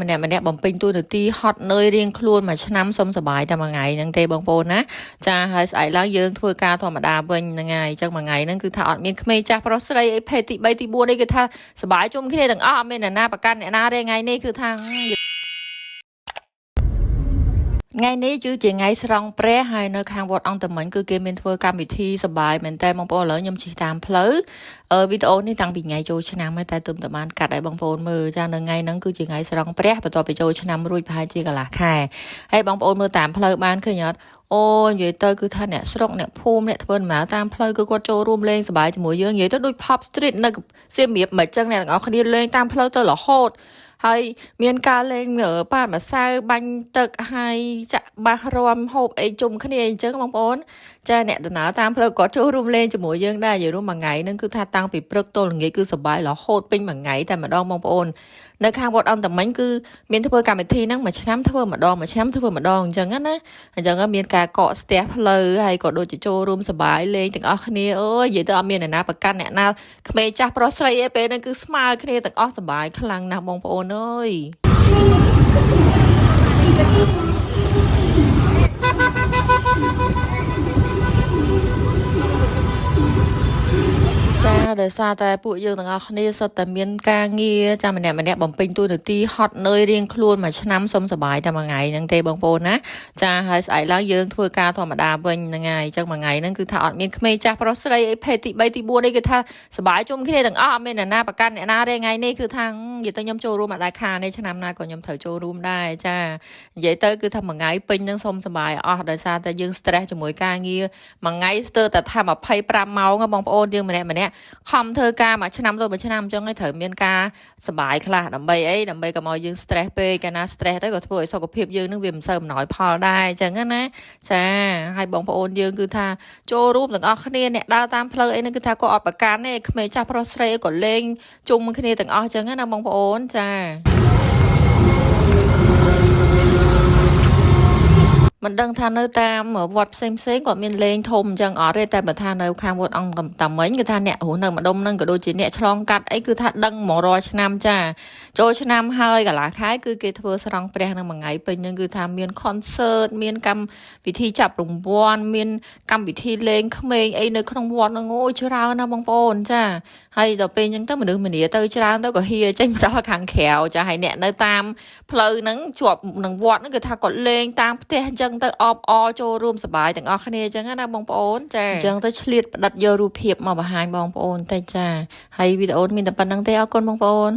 ម្នាក់បំពេញតួនាទីហត់នឿយរៀងខ្លួនមួយឆ្នាំសុំសប្បាយតែមួយថ្ងៃហ្នឹងទេបងប្អូនណាចាហើយស្អែកឡើងយើងធ្វើការធម្មតាវិញហ្នឹងហើយអញ្ចឹងមួយថ្ងៃហ្នឹងគឺថាអត់មានក្មេងចាស់ប្រុសស្រីអីភេទទី3ទី4នេះគឺថាសប្បាយជុំគ្នាទាំងអស់អត់មានអ្នកណាប្រកាន់អ្នកណាទេថ្ងៃនេះគឺថាថ្ងៃនេះគឺជាថ្ងៃស្រង់ព្រះហើយនៅខាងវត្តអង្គតមិញគឺគេមានធ្វើកម្មវិធីសប្បាយមែនតើបងប្អូនឥឡូវខ្ញុំជិះតាមផ្លូវវីដេអូនេះតាំងពីថ្ងៃចូលឆ្នាំហើយតែទុំតបានកាត់ឲ្យបងប្អូនមើលចានៅថ្ងៃហ្នឹងគឺជាថ្ងៃស្រង់ព្រះបន្ទាប់ពីចូលឆ្នាំរួចប្រហែលជាកន្លះខែហើយបងប្អូនមើលតាមផ្លូវបានឃើញអត់អូនិយាយទៅគឺថាអ្នកស្រុកអ្នកភូមិអ្នកធ្វើដំណើរតាមផ្លូវគឺគាត់ចូលរួមលេងសប្បាយជាមួយយើងនិយាយទៅដូច Pop Street នៅសៀមរាបមិនចឹងអ្នកទាំងអស់គ្នាលេងតាមផ្លូវទៅរហូតហើយមានការលេងប៉ាម្សៅបាញ់ទឹកហើយចាក់បាសរាំហូបអីជុំគ្នាអញ្ចឹងបងប្អូនចាអ្នកដំណើរតាមផ្លូវគាត់ចូលរួមលេងជាមួយយើងដែរនិយាយរួមមួយថ្ងៃហ្នឹងគឺថាតាំងពីព្រឹកទល់ល្ងាចគឺសប្បាយរហូតពេញមួយថ្ងៃតែម្ដងបងប្អូននៅខាងវត្តអង្គតមិញគឺមានធ្វើកម្មវិធីហ្នឹងមួយឆ្នាំធ្វើម្ដងមួយឆ្នាំធ្វើម្ដងអញ្ចឹងណាអញ្ចឹងមានការកកស្ទះផ្លូវហើយក៏ដូចជាចូលរួមសប្បាយលេងទាំងអស់គ្នាអើយនិយាយទៅអត់មានអ្នកណាប្រកាន់អ្នកណាក្មេងចាស់ប្រុសស្រីអីពេលហ្នឹងគឺស្មើគ្នាទាំងអស់សប្បាយខ្លាំងណាស់បងប្អូនអើយចាដោយសារតែពួកយើងទាំងអស់គ្នាសុទ្ធតែមានការងារចាម្នាក់បំពេញតួនាទីហត់នឿយរៀងខ្លួនមួយឆ្នាំសុំសប្បាយតែមួយថ្ងៃហ្នឹងទេបងប្អូនណាចាហើយស្អែកឡើងយើងធ្វើការធម្មតាវិញហ្នឹងហើយអញ្ចឹងមួយថ្ងៃហ្នឹងគឺថាអត់មានក្មេងចាស់ប្រុសស្រីអីភេទទី3ទី4នេះគឺថាសប្បាយជុំគ្នាទាំងអស់អត់មានអ្នកណាប្រកាន់អ្នកណាទេថ្ងៃនេះគឺថានិយាយទៅខ្ញុំចូលរួមអត់ដែរខានទេឆ្នាំណាក៏ខ្ញុំត្រូវចូលរួមដែរចានិយាយទៅគឺថាមួយថ្ងៃពេញហ្នឹងសុំសប្បាយអស់ដោយសារតែយើង stress ជាមួយការងារមួយថ្ងៃស្ទើរតែថា25ម៉ោងបងប្អូនយើងម្នាក់ខំធ្វើការមួយឆ្នាំទៅមួយឆ្នាំអញ្ចឹងឯងត្រូវមានការសប្បាយខ្លះដើម្បីអីដើម្បីកុំឲ្យយើង stress ពេកកាលណា stress ទៅក៏ធ្វើឲ្យសុខភាពយើងនឹងវាមិនសូវអំណោយផលដែរអញ្ចឹងណាចាហើយបងប្អូនយើងគឺថាចូលរួមទាំងអស់គ្នាអ្នកដើរតាមផ្លូវអីហ្នឹងគឺថាគាត់អត់ប្រកាន់ទេក្មេងចាស់ប្រុសស្រីក៏លេងជុំគ្នាទាំងអស់អញ្ចឹងណាបងប្អូនចាមិនដឹងថានៅតាមវត្តផ្សេងគាត់មានលេងធំអញ្ចឹងអត់ទេតែបើថានៅខាងវត្តអង្គតាមិញគឺថាអ្នករស់នៅម្ដុំហ្នឹងក៏ដូចជាអ្នកឆ្លងកាត់អីគឺថាដឹងមករាល់ឆ្នាំចាចូលឆ្នាំហើយកន្លះខែគឺគេធ្វើស្រង់ព្រះនឹងមួយថ្ងៃពេញហ្នឹងគឺថាមាន concert មានកម្មវិធីចាប់រង្វាន់មានកម្មវិធីលេងក្មេងអីនៅក្នុងវត្តហ្នឹងអូយច្រើនណាស់បងប្អូនចាហើយដល់ពេលអញ្ចឹងទៅមនុស្សម្នាទៅច្រើនទៅក៏ហ៊ាចេញមកដល់ខាងក្រៅចាហើយអ្នកនៅតាមផ្លូវហ្នឹងជាប់នឹងវត្តហ្នឹងគឺថាគាត់លេងតាមផ្ទះអញ្ចឹងទៅអបអរចូលរួមសប្បាយទាំងអស់គ្នាអញ្ចឹងណាបងប្អូនចាអញ្ចឹងទៅឆ្លៀតផ្ដិតយករូបភាពមកបង្ហាញបងប្អូនតែចាហើយវីដេអូមានតែប៉ុណ្្នឹងទេអរគុណបងប្អូន